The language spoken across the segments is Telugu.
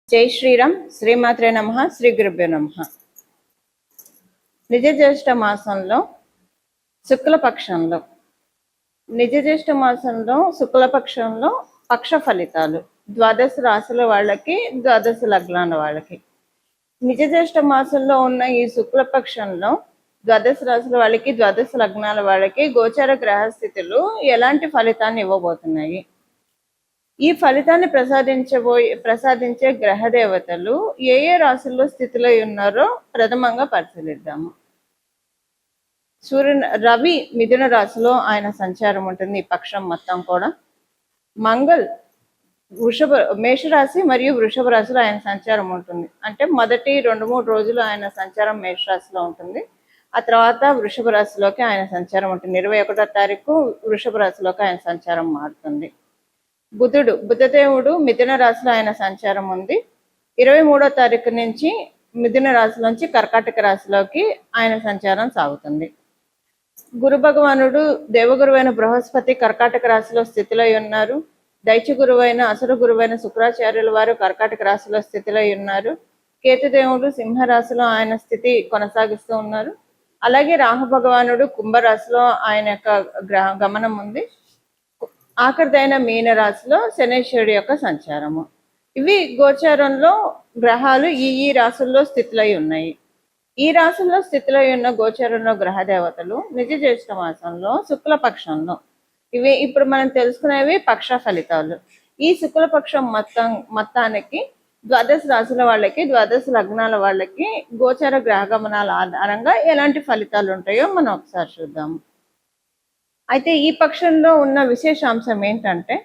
జై శ్రీరామ్. శ్రీమాత్రే నమః. శ్రీ గురుభ్యో నమః. నిజ జ్యేష్ఠ మాసంలో శుక్లపక్షంలో శుక్లపక్షంలో పక్ష ఫలితాలు ద్వాదశ రాశుల వాళ్ళకి, ద్వాదశ లగ్నాల వాళ్ళకి. నిజ జ్యేష్ఠ మాసంలో ఉన్న ఈ శుక్లపక్షంలో ద్వాదశ రాశుల వాళ్ళకి, ద్వాదశ లగ్నాల వాళ్ళకి గోచర గ్రహస్థితులు ఎలాంటి ఫలితాన్ని ఇవ్వబోతున్నాయి? ఈ ఫలితాన్ని ప్రసాదించే గ్రహ దేవతలు ఏ ఏ రాశుల్లో స్థితిలో ఉన్నారో ప్రథమంగా పరిశీలిద్దాము. రవి మిథున రాశిలో ఆయన సంచారం ఉంటుంది. ఈ పక్షం మొత్తం కూడా. మంగళ్ మేషరాశి మరియు వృషభ రాశిలో ఆయన సంచారం ఉంటుంది. అంటే మొదటి 2-3 రోజులు ఆయన సంచారం మేషరాశిలో ఉంటుంది. ఆ తర్వాత వృషభ రాశిలోకి ఆయన సంచారం ఉంటుంది. 21వ తారీఖు వృషభ రాశిలోకి ఆయన సంచారం మారుతుంది. బుధదేవుడు మిథున రాశిలో ఆయన సంచారం ఉంది. 23వ తారీఖు నుంచి మిథున రాశిలోంచి కర్కాటక రాశిలోకి ఆయన సంచారం సాగుతుంది. గురు భగవానుడు దేవగురువైన బృహస్పతి కర్కాటక రాశిలో స్థితిలో ఉన్నారు. దైత్య గురువైన అసుర గురువైన శుక్రాచార్యుల వారు కర్కాటక రాశిలో స్థితిలో ఉన్నారు. కేతుదేవుడు సింహరాశిలో ఆయన స్థితి కొనసాగిస్తూ ఉన్నారు. అలాగే రాహు భగవానుడు కుంభరాశిలో ఆయన యొక్క గమనం ఉంది. ఆఖరిదైన మీన రాశిలో శనేశ్వరుడి యొక్క సంచారము. ఇవి గోచారంలో గ్రహాలు ఈ రాశుల్లో స్థితిలో ఉన్నాయి. ఈ రాశుల్లో స్థితిలో ఉన్న గోచారంలో గ్రహ దేవతలు నిజ జ్యేష్ఠ మాసంలో శుక్లపక్షంలో, ఇవి ఇప్పుడు మనం తెలుసుకునేవి పక్ష ఫలితాలు. ఈ శుక్లపక్షం మొత్తానికి ద్వాదశ రాశుల వాళ్ళకి, ద్వాదశ లగ్నాల వాళ్ళకి గోచార గ్రహగమనాల ఆధారంగా ఎలాంటి ఫలితాలు ఉంటాయో మనం ఒకసారి చూద్దాము. అయితే ఈ పక్షంలో ఉన్న విశేషాంశం ఏంటంటే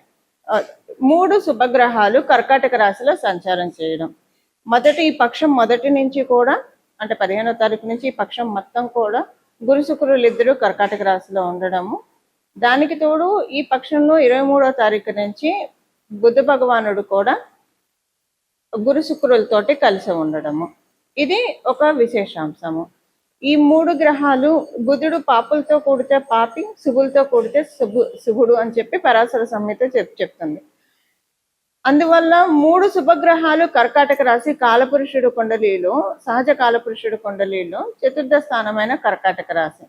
3 శుభగ్రహాలు కర్కాటక రాశిలో సంచారం చేయడం. ఈ పక్షం మొదటి నుంచి కూడా, అంటే 15వ తారీఖు నుంచి ఈ పక్షం మొత్తం కూడా గురు శుక్రులు ఇద్దరు కర్కాటక రాశిలో ఉండడము. దానికి తోడు ఈ పక్షంలో 23వ తారీఖు నుంచి బుధ భగవానుడు కూడా గురు శుక్రులతోటి కలిసి ఉండడము. ఇది ఒక విశేషాంశము. ఈ 3 గ్రహాలు, బుధుడు పాపులతో కూడితే పాపి, శుభులతో కూడితే శుభుడు అని చెప్పి పరాశర సంహిత చెప్తుంది. అందువల్ల 3 శుభగ్రహాలు కర్కాటక రాశి కాలపురుషుడు కుండలిలో, సహజ కాలపురుషుడు కుండలిలో చతుర్థ స్థానమైన కర్కాటక రాశి,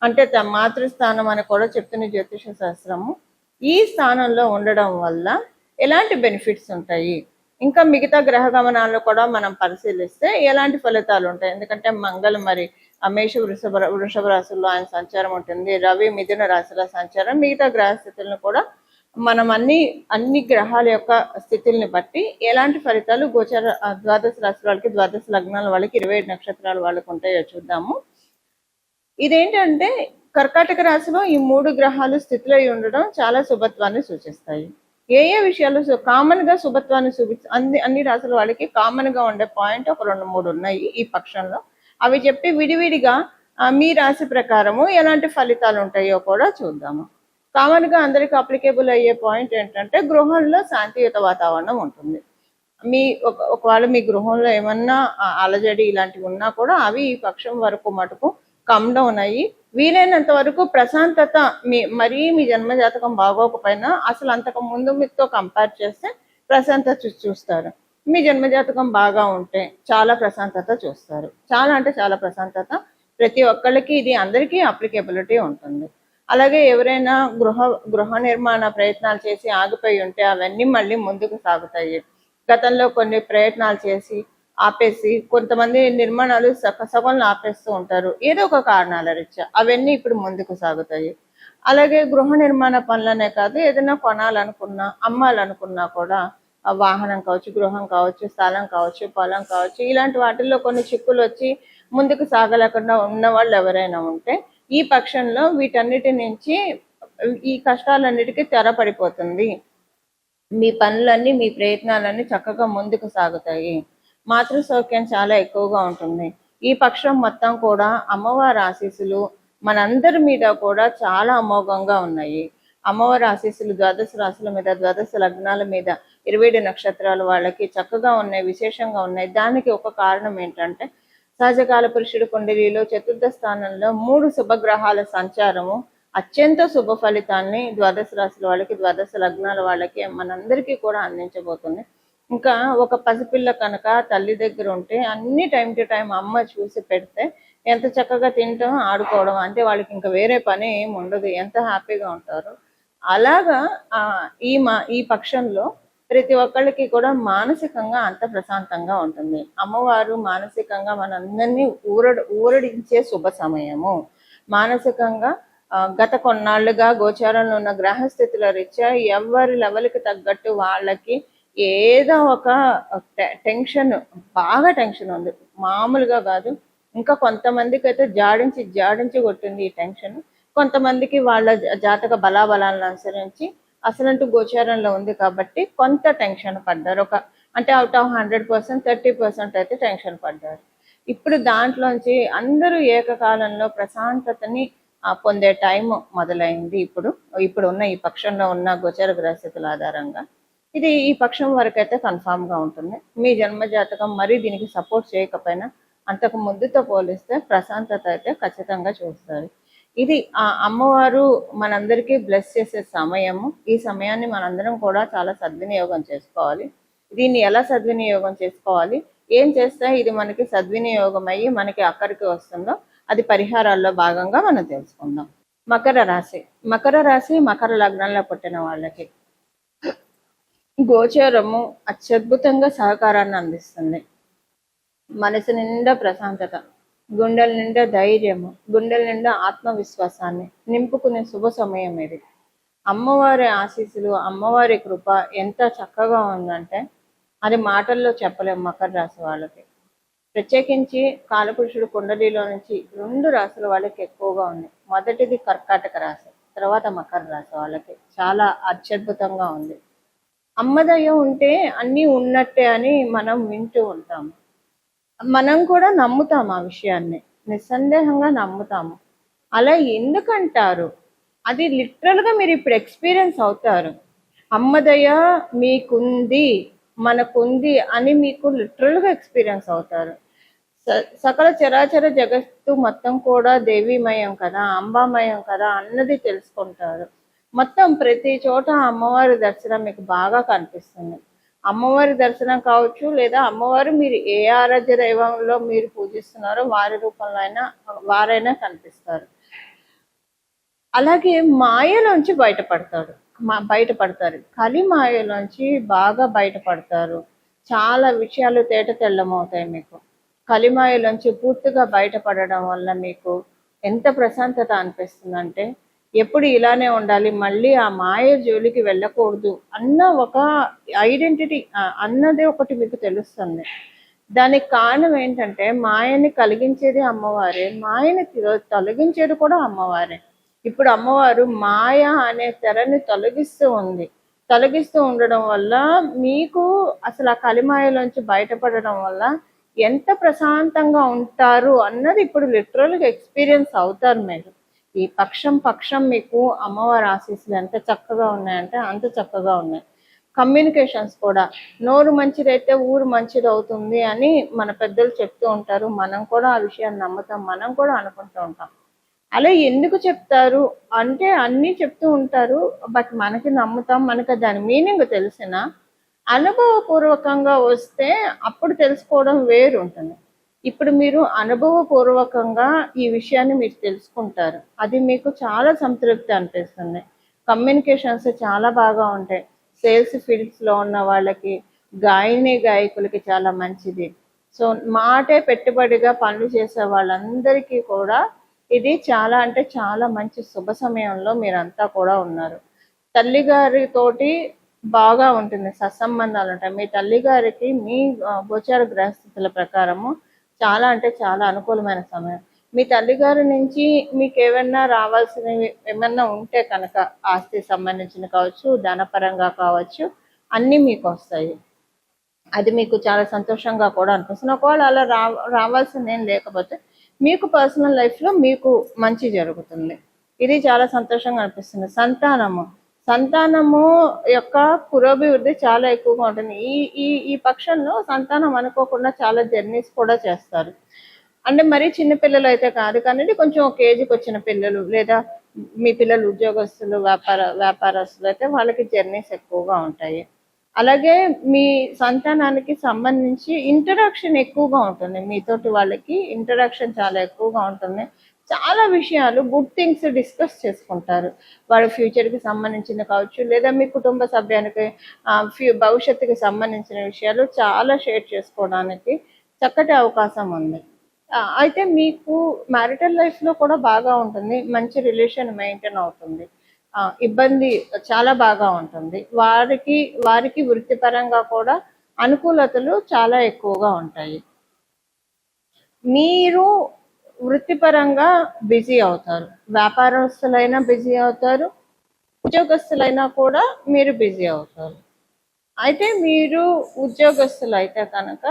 అంటే మాతృస్థానం అని కూడా చెప్తున్న జ్యోతిష శాస్త్రము. ఈ స్థానంలో ఉండడం వల్ల ఎలాంటి బెనిఫిట్స్ ఉంటాయి, ఇంకా మిగతా గ్రహ గమనాల్లో కూడా మనం పరిశీలిస్తే ఎలాంటి ఫలితాలు ఉంటాయి? ఎందుకంటే మంగళ మరి మేష వృషభ రాశుల్లో ఆయన సంచారం ఉంటుంది. రవి మిథున రాశిలో సంచారం. మిగతా గ్రహ స్థితులను కూడా మనం అన్ని గ్రహాల యొక్క స్థితుల్ని బట్టి ఎలాంటి ఫలితాలు గోచర ద్వాదశ రాశుల వాళ్ళకి, ద్వాదశ లగ్నాల వాళ్ళకి, 27 నక్షత్రాల వాళ్ళకి ఉంటాయో చూద్దాము. ఇదేంటంటే కర్కాటక రాశిలో ఈ 3 గ్రహాలు స్థితిలో ఉండడం చాలా శుభత్వాన్ని సూచిస్తాయి. ఏ విషయాలు కామన్ గా శుభత్వాన్ని అన్ని రాశుల వాళ్ళకి కామన్ గా ఉండే పాయింట్ ఒక 2-3 ఉన్నాయి ఈ పక్షంలో. అవి చెప్పి విడివిడిగా మీ రాశి ప్రకారము ఎలాంటి ఫలితాలు ఉంటాయో కూడా చూద్దాము. కామన్ గా అందరికి అప్లికేబుల్ అయ్యే పాయింట్ ఏంటంటే గృహంలో శాంతియుత వాతావరణం ఉంటుంది. ఒకవేళ మీ గృహంలో ఏమన్నా అలజడి ఇలాంటివి ఉన్నా కూడా అవి ఈ పక్షం వరకు మటుకు కమ్ డౌన్ అయ్యి, వీలైనంత వరకు ప్రశాంతత, మీ జన్మజాతకం బాగోకపోయినా అసలు అంతకు ముందు మీతో కంపేర్ చేస్తే ప్రశాంతత చూస్తారు. మీ జన్మజాతకం బాగా ఉంటే చాలా ప్రశాంతత చూస్తారు. చాలా అంటే చాలా ప్రశాంతత. ప్రతి ఒక్కళ్ళకి ఇది అందరికీ అప్లికేబిలిటీ ఉంటుంది. అలాగే ఎవరైనా గృహ నిర్మాణ ప్రయత్నాలు చేసి ఆగిపోయి ఉంటే అవన్నీ మళ్ళీ ముందుకు సాగుతాయి. గతంలో కొన్ని ప్రయత్నాలు చేసి ఆపేసి కొంతమంది నిర్మాణాలు సగంలో ఆపేస్తూ ఉంటారు ఏదో ఒక కారణాల రీత్యా, అవన్నీ ఇప్పుడు ముందుకు సాగుతాయి. అలాగే గృహ నిర్మాణ పనులనే కాదు, ఏదైనా కొనాలనుకున్నా, అమ్మాలనుకున్నా కూడా వాహనం కావచ్చు, గృహం కావచ్చు, స్థలం కావచ్చు, పొలం కావచ్చు, ఇలాంటి వాటిల్లో కొన్ని చిక్కులు వచ్చి ముందుకు సాగలేకుండా ఉన్న వాళ్ళు ఎవరైనా ఉంటే ఈ పక్షంలో వీటన్నిటి నుంచి, ఈ కష్టాలన్నిటికీ తెరపడిపోతుంది. మీ పనులన్నీ, మీ ప్రయత్నాలన్నీ చక్కగా ముందుకు సాగుతాయి. మాతృ సౌఖ్యం చాలా ఎక్కువగా ఉంటుంది. ఈ పక్షం మొత్తం కూడా అమ్మవారి ఆశీస్సులు మనందరి మీద కూడా చాలా అమోఘంగా ఉన్నాయి. అమ్మవారి ఆశీస్సులు ద్వాదశ రాశుల మీద, ద్వాదశ లగ్నాల మీద, 27 నక్షత్రాల వాళ్ళకి చక్కగా ఉన్నాయి, విశేషంగా ఉన్నాయి. దానికి ఒక కారణం ఏంటంటే సహజకాల పురుషుడు కుండలిలో చతుర్థ స్థానంలో 3 శుభగ్రహాల సంచారము అత్యంత శుభ ఫలితాన్ని ద్వాదశ రాశుల వాళ్ళకి, ద్వాదశ లగ్నాల వాళ్ళకి, మనందరికీ కూడా అందించబోతుంది. ఇంకా ఒక పసిపిల్ల కనుక తల్లి దగ్గర ఉంటే అన్ని టైం టు టైం అమ్మ చూసి పెడితే ఎంత చక్కగా తింటాం, ఆడుకోవడం, అంటే వాళ్ళకి ఇంకా వేరే పని ఏమి ఉండదు, ఎంత హ్యాపీగా ఉంటారు. అలాగా ఈ పక్షంలో ప్రతి ఒక్కళ్ళకి కూడా మానసికంగా అంత ప్రశాంతంగా ఉంటుంది. అమ్మవారు మానసికంగా మనందరినీ ఊరడించే శుభ సమయము. మానసికంగా గత కొన్నాళ్ళుగా గోచారంలో ఉన్న గ్రహస్థితుల రీత్యా ఎవరి లెవెల్కి తగ్గట్టు వాళ్ళకి ఏదో ఒక టెన్షన్, బాగా టెన్షన్ ఉంది, మామూలుగా కాదు. ఇంకా కొంతమందికి అయితే జాడించి కొట్టింది ఈ టెన్షన్. కొంతమందికి వాళ్ళ జాతక బలాబలాలను అనుసరించి అసలంటూ గోచారంలో ఉంది కాబట్టి కొంత టెన్షన్ పడ్డారు. అంటే అవుట్ ఆఫ్ 100% 30% అయితే టెన్షన్ పడ్డారు. ఇప్పుడు దాంట్లోంచి అందరూ ఏకకాలంలో ప్రశాంతతని పొందే టైం మొదలైంది. ఇప్పుడు ఉన్న ఈ పక్షంలో ఉన్న గోచర గ్రహస్థితుల ఆధారంగా ఇది ఈ పక్షం వరకు అయితే కన్ఫామ్గా ఉంటుంది. మీ జన్మ జాతకం మరీ దీనికి సపోర్ట్ చేయకపోయినా అంతకు ముందుతో పోలిస్తే ప్రశాంతత అయితే ఖచ్చితంగా చూస్తారు. ఇది ఆ అమ్మవారు మనందరికీ బ్లెస్ చేసే సమయము. ఈ సమయాన్ని మనందరం కూడా చాలా సద్వినియోగం చేసుకోవాలి. దీన్ని ఎలా సద్వినియోగం చేసుకోవాలి, ఏం చేస్తే ఇది మనకి సద్వినియోగం అయ్యి మనకి అక్కడికి వస్తుందో అది పరిహారాల్లో భాగంగా మనం తెలుసుకుందాం. మకర రాశి మకర లగ్నంలో పుట్టిన వాళ్ళకి గోచారము అత్యద్భుతంగా సహకారాన్ని అందిస్తుంది. మనసు నిండా ప్రశాంతత, గుండెల నిండా ధైర్యము, గుండెల నిండా ఆత్మవిశ్వాసాన్ని నింపుకునే శుభ సమయం ఇది. అమ్మవారి ఆశీస్సులు, అమ్మవారి కృప ఎంత చక్కగా ఉందంటే అది మాటల్లో చెప్పలేము. మకర రాశి వాళ్ళకి ప్రత్యేకించి కాలపురుషుడు కుండలిలో నుంచి 2 రాశుల వాళ్ళకి ఎక్కువగా ఉంది. మొదటిది కర్కాటక రాశి, తర్వాత మకర రాశి వాళ్ళకి చాలా అత్యద్భుతంగా ఉంది. అమ్మదయ్య ఉంటే అన్నీ ఉన్నట్టే అని మనం వింటూ ఉంటాము. మనం కూడా నమ్ముతాము, ఆ విషయాన్ని నిస్సందేహంగా నమ్ముతాము. అలా ఎందుకంటారు? అది లిటరల్గా మీరు ఇప్పుడు ఎక్స్పీరియన్స్ అవుతారు. అమ్మదయ్య మీకుంది, మనకుంది అని మీకు లిటరల్గా ఎక్స్పీరియన్స్ అవుతారు. సకల చరాచర జగత్తు మొత్తం కూడా దేవీమయం కదా, అంబామయం కదా అన్నది తెలుసుకుంటారు. మొత్తం ప్రతి చోట అమ్మవారి దర్శనం మీకు బాగా కనిపిస్తుంది. అమ్మవారి దర్శనం కావచ్చు, లేదా అమ్మవారు మీరు ఏ ఆరాధ్య దైవంలో మీరు పూజిస్తున్నారో వారి రూపంలో వారైనా కనిపిస్తారు. అలాగే మాయలోంచి బయటపడతారు. కలి మాయలోంచి బాగా బయటపడతారు. చాలా విషయాలు తేట తెల్లమవుతాయి మీకు. కలిమాయలోంచి పూర్తిగా బయటపడడం వల్ల మీకు ఎంత ప్రశాంతత అనిపిస్తుందంటే ఎప్పుడు ఇలానే ఉండాలి, మళ్ళీ ఆ మాయ జోలికి వెళ్ళకూడదు అన్న ఒక ఐడెంటిటీ అన్నది ఒకటి మీకు తెలుస్తుంది. దానికి కారణం ఏంటంటే మాయని కలిగించేది అమ్మవారే, మాయని తొలగించేది కూడా అమ్మవారే. ఇప్పుడు అమ్మవారు మాయ అనే తెరని తొలగిస్తూ ఉండడం వల్ల మీకు అసలు ఆ కలిమాయలోంచి బయటపడడం వల్ల ఎంత ప్రశాంతంగా ఉంటారు అన్నది ఇప్పుడు లిటరల్గా ఎక్స్పీరియన్స్ అవుతారు మీరు. ఈ పక్షం మీకు అమ్మవారి ఆశీస్సులు ఎంత చక్కగా ఉన్నాయంటే అంత చక్కగా ఉన్నాయి. కమ్యూనికేషన్స్ కూడా నోరు మంచిదైతే ఊరు మంచిది అవుతుంది అని మన పెద్దలు చెప్తూ ఉంటారు. మనం కూడా ఆ విషయాన్ని నమ్ముతాం, మనం కూడా అనుకుంటూ ఉంటాం. అలా ఎందుకు చెప్తారు అంటే అన్నీ చెప్తూ ఉంటారు, బట్ మనకి నమ్ముతాం. మనకి దాని మీనింగ్ తెలిసిన అనుభవపూర్వకంగా వస్తే అప్పుడు తెలుసుకోవడం వేరు ఉంటుంది. ఇప్పుడు మీరు అనుభవపూర్వకంగా ఈ విషయాన్ని మీరు తెలుసుకుంటారు, అది మీకు చాలా సంతృప్తి అనిపిస్తుంది. కమ్యూనికేషన్స్ చాలా బాగా ఉంటాయి. సేల్స్ ఫీల్డ్స్లో ఉన్న వాళ్ళకి, గాయకులకి చాలా మంచిది. సో మాటే పెట్టుబడిగా పనులు చేసే వాళ్ళందరికీ కూడా ఇది చాలా అంటే చాలా మంచి శుభ సమయంలో మీరంతా కూడా ఉన్నారు. తల్లిగారితోటి బాగా ఉంటుంది, సత్సంబంధాలు ఉంటాయి. మీ తల్లిగారికి మీ గోచార గ్రహస్థితుల ప్రకారము చాలా అంటే చాలా అనుకూలమైన సమయం. మీ తల్లిగారి నుంచి మీకు ఏమన్నా రావాల్సినవి ఏమన్నా ఉంటే కనుక ఆస్తి సంబంధించిన కావచ్చు, ధనపరంగా కావచ్చు, అన్నీ మీకు వస్తాయి. అది మీకు చాలా సంతోషంగా కూడా అనిపిస్తుంది. ఒకవేళ అలా రావాల్సింది ఏం లేకపోతే మీకు పర్సనల్ లైఫ్లో మీకు మంచి జరుగుతుంది. ఇది చాలా సంతోషంగా అనిపిస్తుంది. సంతానము యొక్క పురోభివృద్ధి చాలా ఎక్కువగా ఉంటుంది. ఈ పక్షంలో సంతానం అనుకోకుండా చాలా జర్నీస్ కూడా చేస్తారు. అంటే మరీ చిన్నపిల్లలు అయితే కాదు, కానీ కొంచెం ఒక ఏజ్కి వచ్చిన పిల్లలు, లేదా మీ పిల్లలు ఉద్యోగస్తులు, వ్యాపారస్తులు అయితే వాళ్ళకి జర్నీస్ ఎక్కువగా ఉంటాయి. అలాగే మీ సంతానానికి సంబంధించి ఇంటరాక్షన్ ఎక్కువగా ఉంటుంది, మీతోటి వాళ్ళకి ఇంటరాక్షన్ చాలా ఎక్కువగా ఉంటుంది. చాలా విషయాలు గుడ్ థింగ్స్ డిస్కస్ చేసుకుంటారు, వాళ్ళ ఫ్యూచర్కి సంబంధించిన కావచ్చు, లేదా మీ కుటుంబ సభ్యానికి భవిష్యత్తుకి సంబంధించిన విషయాలు చాలా షేర్ చేసుకోవడానికి చక్కటి అవకాశం ఉంది. అయితే మీకు మ్యారిటల్ లైఫ్లో కూడా బాగా ఉంటుంది, మంచి రిలేషన్ మెయింటైన్ అవుతుంది, ఇబ్బంది చాలా బాగా ఉంటుంది. వారికి వృత్తిపరంగా కూడా అనుకూలతలు చాలా ఎక్కువగా ఉంటాయి. మీరు వృత్తిపరంగా బిజీ అవుతారు, వ్యాపారస్తులైనా బిజీ అవుతారు, ఉద్యోగస్తులైనా కూడా మీరు బిజీ అవుతారు. అయితే మీరు ఉద్యోగస్తులు అయితే కనుక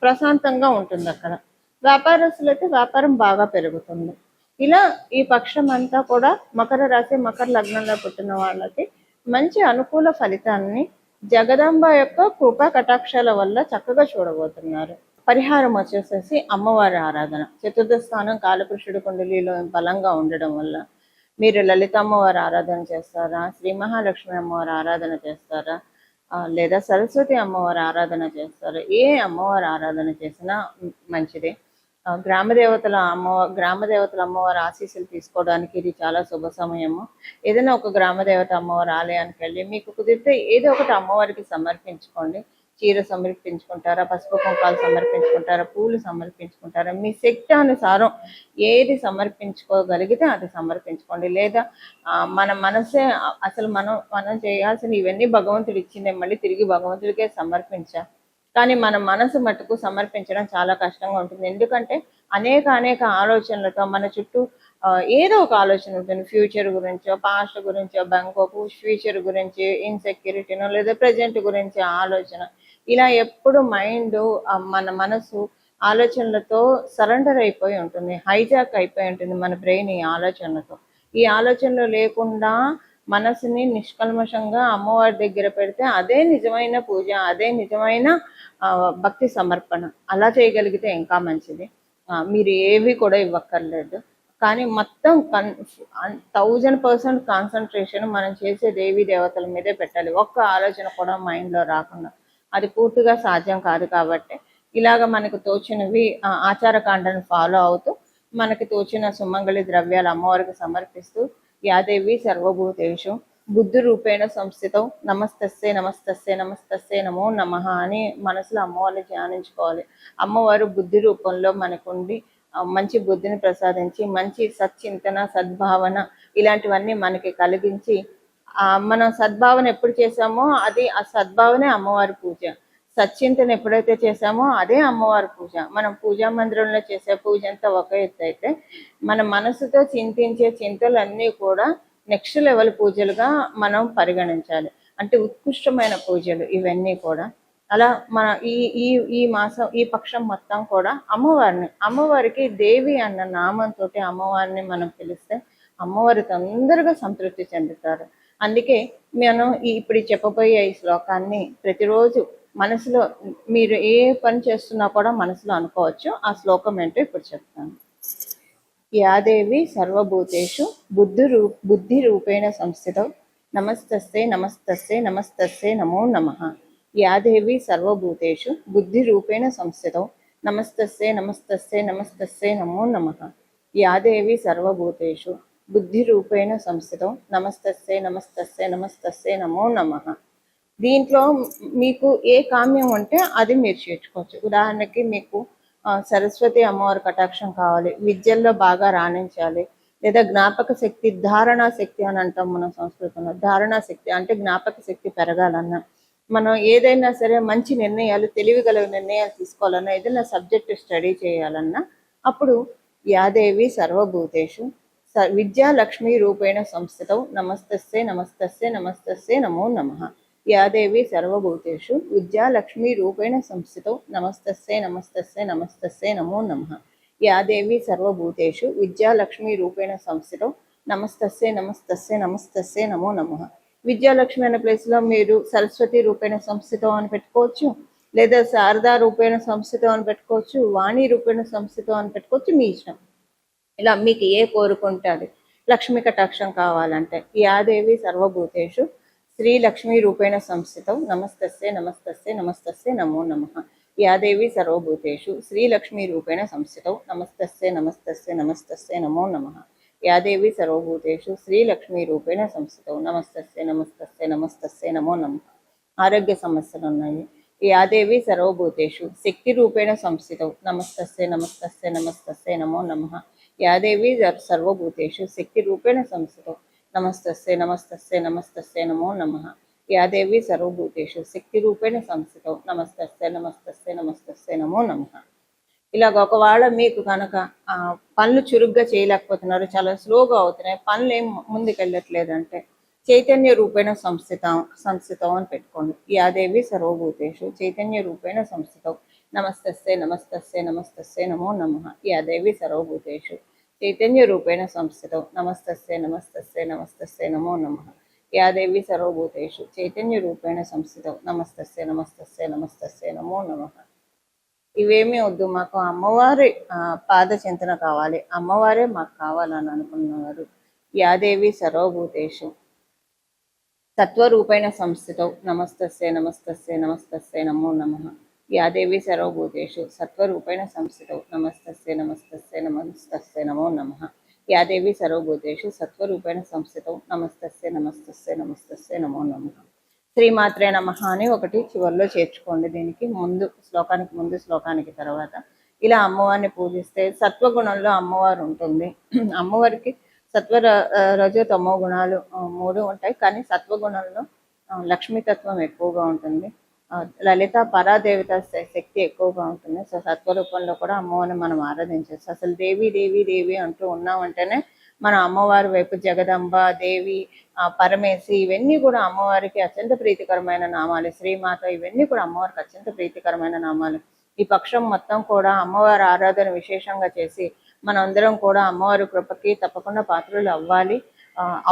ప్రశాంతంగా ఉంటుంది అక్కడ, వ్యాపారస్తులైతే వ్యాపారం బాగా పెరుగుతుంది. ఇలా ఈ పక్షం అంతా కూడా మకర రాశి మకర లగ్నంలో పుట్టిన వాళ్ళకి మంచి అనుకూల ఫలితాన్ని జగదాంబ యొక్క కృపా కటాక్షాల వల్ల చక్కగా చూడబోతున్నారు. పరిహారం వచ్చేసేసి అమ్మవారి ఆరాధన. చతుర్థ స్థానం కాలపురుషుడు కుండలిలో బలంగా ఉండడం వల్ల మీరు లలిత అమ్మవారి ఆరాధన చేస్తారా, శ్రీ మహాలక్ష్మి అమ్మవారి ఆరాధన చేస్తారా, లేదా సరస్వతి అమ్మవారి ఆరాధన చేస్తారా, ఏ అమ్మవారి ఆరాధన చేసినా మంచిదే. గ్రామదేవతల అమ్మవారి ఆశీస్సులు తీసుకోవడానికి ఇది చాలా శుభ సమయము. ఏదైనా ఒక గ్రామదేవత అమ్మవారి ఆలయానికి వెళ్ళి మీకు కుదిరితే ఏదో ఒకటి అమ్మవారికి సమర్పించుకోండి. చీర సమర్పించుకుంటారా, పసుపు కుంకాలు సమర్పించుకుంటారా, పూలు సమర్పించుకుంటారా, మీ శక్తి అనుసారం ఏది సమర్పించుకోగలిగితే అది సమర్పించుకోండి. లేదా మన మనసే అసలు మనం చేయాల్సిన ఇవన్నీ భగవంతుడు ఇచ్చిందే, మళ్ళీ తిరిగి భగవంతుడికే సమర్పించా, కానీ మన మనసు మటుకు సమర్పించడం చాలా కష్టంగా ఉంటుంది. ఎందుకంటే అనేక ఆలోచనలతో మన చుట్టూ ఏదో ఒక ఆలోచన ఉంటుంది, ఫ్యూచర్ గురించో, పాస్ట్ గురించో, బెంకోకు, ఫ్యూచర్ గురించి ఇన్సెక్యూరిటీనో, లేదా ప్రజెంట్ గురించి ఆలోచన, ఇలా ఎప్పుడు మైండ్ మన మనసు ఆలోచనలతో సరెండర్ అయిపోయి ఉంటుంది, హైజాక్ అయిపోయి ఉంటుంది మన బ్రెయిన్ ఈ ఆలోచనలతో. ఈ ఆలోచనలు లేకుండా మనసుని నిష్కల్మషంగా అమ్మవారి దగ్గర పెడితే అదే నిజమైన పూజ, అదే నిజమైన భక్తి సమర్పణ. అలా చేయగలిగితే ఇంకా మంచిది. మీరు ఏవి కూడా ఇవ్వక్కర్లేదు, కానీ మొత్తం 1000% కాన్సన్ట్రేషన్ మనం చేసే దేవీ దేవతల మీదే పెట్టాలి, ఒక్క ఆలోచన కూడా మైండ్లో రాకుండా. అది పూర్తిగా సాధ్యం కాదు కాబట్టి ఇలాగ మనకు తోచినవి ఆచారకాండను ఫాలో అవుతూ మనకి తోచిన సుమంగళి ద్రవ్యాలు అమ్మవారికి సమర్పిస్తూ యాదేవి సర్వభూతేషు బుద్ధి రూపేణ సంస్థితం నమస్తస్సే నమస్తస్సే నమస్తస్సే నమో నమః అని మనసులో అమ్మవారిని ధ్యానించుకోవాలి. అమ్మవారు బుద్ధి రూపంలో మనకుండి మంచి బుద్ధిని ప్రసాదించి మంచి సచ్చింతన, సద్భావన ఇలాంటివన్నీ మనకి కలిగించి మనం సద్భావన ఎప్పుడు చేసామో అది ఆ సద్భావనే అమ్మవారి పూజ. సచ్చింతన ఎప్పుడైతే చేసామో అదే అమ్మవారి పూజ. మనం పూజా మందిరంలో చేసే పూజ అంతా ఒక ఎత్తు అయితే, మన మనసుతో చింతించే చింతలన్నీ కూడా నెక్స్ట్ లెవెల్ పూజలుగా మనం పరిగణించాలి. అంటే ఉత్కృష్టమైన పూజలు ఇవన్నీ కూడా. అలా మన ఈ మాసం ఈ పక్షం మొత్తం కూడా అమ్మవారికి దేవి అన్న నామంతో అమ్మవారిని మనం పిలిస్తే అమ్మవారి తొందరగా సంతృప్తి చెందుతారు. అందుకే మనం ఇప్పుడు చెప్పబోయే ఈ శ్లోకాన్ని ప్రతిరోజు మనసులో మీరు ఏ పని చేస్తున్నా కూడా మనసులో అనుకోవచ్చు. ఆ శ్లోకం ఏంటో ఇప్పుడు చెప్తాను. యాదేవి సర్వభూతేషు బుద్ధి రూపేణ సంస్థితం నమస్తస్సే నమస్తస్సే నమస్తస్సే నమో నమః. యాదేవి సర్వభూతేషు బుద్ధి రూపేణ సంస్థితం నమస్తస్సే నమస్తస్సే నమస్తస్సే నమో నమః. యాదేవి సర్వభూతేషు బుద్ధి రూపేణ సంస్థితం నమస్తస్సే నమస్తస్సే నమస్తస్సే నమో నమః. దీంట్లో మీకు ఏ కామ్యం ఉంటే అది మీరు చేర్చుకోవచ్చు. ఉదాహరణకి మీకు సరస్వతి అమ్మవారి కటాక్షం కావాలి, విద్యల్లో బాగా రాణించాలి, లేదా జ్ఞాపక శక్తి, ధారణా శక్తి అని అంటాం మనం సంస్కృతంలో. ధారణా శక్తి అంటే జ్ఞాపక శక్తి పెరగాలన్నా, మనం ఏదైనా సరే మంచి నిర్ణయాలు, తెలివిగల నిర్ణయాలు తీసుకోవాలన్నా, ఏదైనా సబ్జెక్టు స్టడీ చేయాలన్నా, అప్పుడు యాదేవి సర్వభూతేషు విద్యాలక్ష్మి రూపేణ సంస్థితం నమస్తస్సే నమస్తస్సే నమస్తస్సే నమో నమః. యాదేవి సర్వభూతేషు విద్యాలక్ష్మి రూపేణ సంస్థితం నమస్తస్సే నమస్తస్సే నమస్తస్సే నమో నమః. యాదేవి సర్వభూతేషు విద్యాలక్ష్మి రూపేణ సంస్థితం నమస్తస్సే నమస్తస్సే నమస్తస్సే నమో నమః. విద్యాలక్ష్మి అనే ప్లేస్లో మీరు సరస్వతి రూపేణ సంస్థితం అని పెట్టుకోవచ్చు, లేదా శారదా రూపేణ సంస్థితం అని పెట్టుకోవచ్చు, వాణి రూపేణ సంస్థితం అని పెట్టుకోవచ్చు, మీ ఇష్టం. ఇలా మీకు ఏ కోరుకుంటే అది. లక్ష్మీ కటాక్షం కావాలంటే యాదేవి సర్వభూతేషు श्रीलक्ष्मीरूपेण संस्थितौ नमस्तस्यै नमस्तस्यै नमस्तस्यै नमो नमः। या देवी सर्वभूतेषु श्रीलक्ष्मीरूपेण संस्थितौ नमस्तस्यै नमस्तस्यै नमस्तस्यै नमो नमः। या देवी सर्वभूतेषु श्रीलक्ष्मीरूपेण संस्थितौ नमस्तस्यै नमस्तस्यै नमस्तस्यै नमो नमः। ఆరోగ్య సమస్యలు ఉన్నాయి. యాదేవి సర్వభూతేషు శక్తి రూపేణ సంస్థితౌ నమస్తస్యై నమస్తస్యై నమస్తస్యై నమో నమః. యాదేవి సర్వభూతేషు శక్తి రూపేణ సంస్థితౌ నమస్తస్యై నమస్తస్యై నమస్తస్యై నమో నమః. యాదేవి సర్వభూతేషు శక్తి రూపేణ సంస్థితౌ నమస్తస్యై నమస్తస్యై నమస్తస్యై నమో నమః. ఇలాగ ఒకవేళ మీకు కనుక పనులు చురుగ్గా చేయలేకపోతున్నారు, చాలా స్లోగా అవుతున్నాయి, పనులు ఏం ముందుకెళ్ళట్లేదంటే చైతన్య రూపేణ సంస్థితం అని పెట్టుకోండి. యాదేవి సర్వభూతేషు చైతన్య రూపేణ సంస్థితం నమస్తస్యై నమస్తస్యై నమస్తస్యై నమో నమః. యాదేవి సర్వభూతేషు చైతన్య రూపేణ సంస్థితం నమస్తస్యై నమస్తస్యై నమస్తస్యై నమో నమః. యాదేవి సర్వభూతేషు చైతన్య రూపేణ సంస్థితం నమస్తస్యై నమస్తస్యై నమస్తస్యై నమో నమః. ఇవేమీ వద్దు, మాకు అమ్మవారి పాద చింతన కావాలి, అమ్మవారే మాకు కావాలని అనుకున్నవారు యాదేవి సర్వభూతేషు సత్వరూపేణ సంస్థితౌ నమస్తస్యై నమస్తస్యై నమస్తస్యై నమో నమః. యాదేవి సర్వభూతేషు సత్వరూపేణ సంస్థితౌ నమస్తస్యై నమస్తస్యై నమస్తస్యై నమో నమః. యాదేవి సర్వభూతేషు సత్వరూపేణ సంస్థితౌ నమస్తస్యై నమస్తస్యై నమస్తస్యై నమో నమః. శ్రీమాత్రే నమః అని ఒకటి చివరిలో చేర్చుకోండి. దీనికి ముందు శ్లోకానికి తర్వాత ఇలా అమ్మవారిని పూజిస్తే సత్వగుణంలో అమ్మవారు ఉంటుంది. అమ్మవారికి సత్వ రజో తమో గుణాలు 3 ఉంటాయి, కానీ సత్వగుణంలో లక్ష్మీతత్వం ఎక్కువగా ఉంటుంది, లలిత పరాదేవత శక్తి ఎక్కువగా ఉంటుంది. సో సత్వరూపంలో కూడా అమ్మవారిని మనం ఆరాధించవచ్చు. అసలు దేవి దేవి దేవి అంటూ ఉన్నామంటేనే మన అమ్మవారి వైపు జగదంబ, దేవి, పరమేశి ఇవన్నీ కూడా అమ్మవారికి అత్యంత ప్రీతికరమైన నామాలు. శ్రీమాత ఇవన్నీ కూడా అమ్మవారికి అత్యంత ప్రీతికరమైన నామాలు. ఈ పక్షం మొత్తం కూడా అమ్మవారి ఆరాధన విశేషంగా చేసి మనందరం కూడా అమ్మవారి కృపకి తప్పకుండా పాత్రలు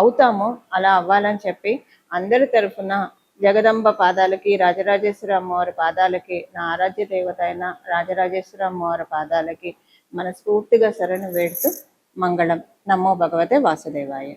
అవుతాము. అలా అవ్వాలని చెప్పి అందరి తరఫున జగదంబ పాదాలకి, రాజరాజేశ్వరి అమ్మవారి పాదాలకి, నా ఆరాధ్య దేవత అయిన రాజరాజేశ్వరి అమ్మవారి పాదాలకి మనస్ఫూర్తిగా శరణు వేడుతూ మంగళం. నమో భగవతే వాసుదేవాయ.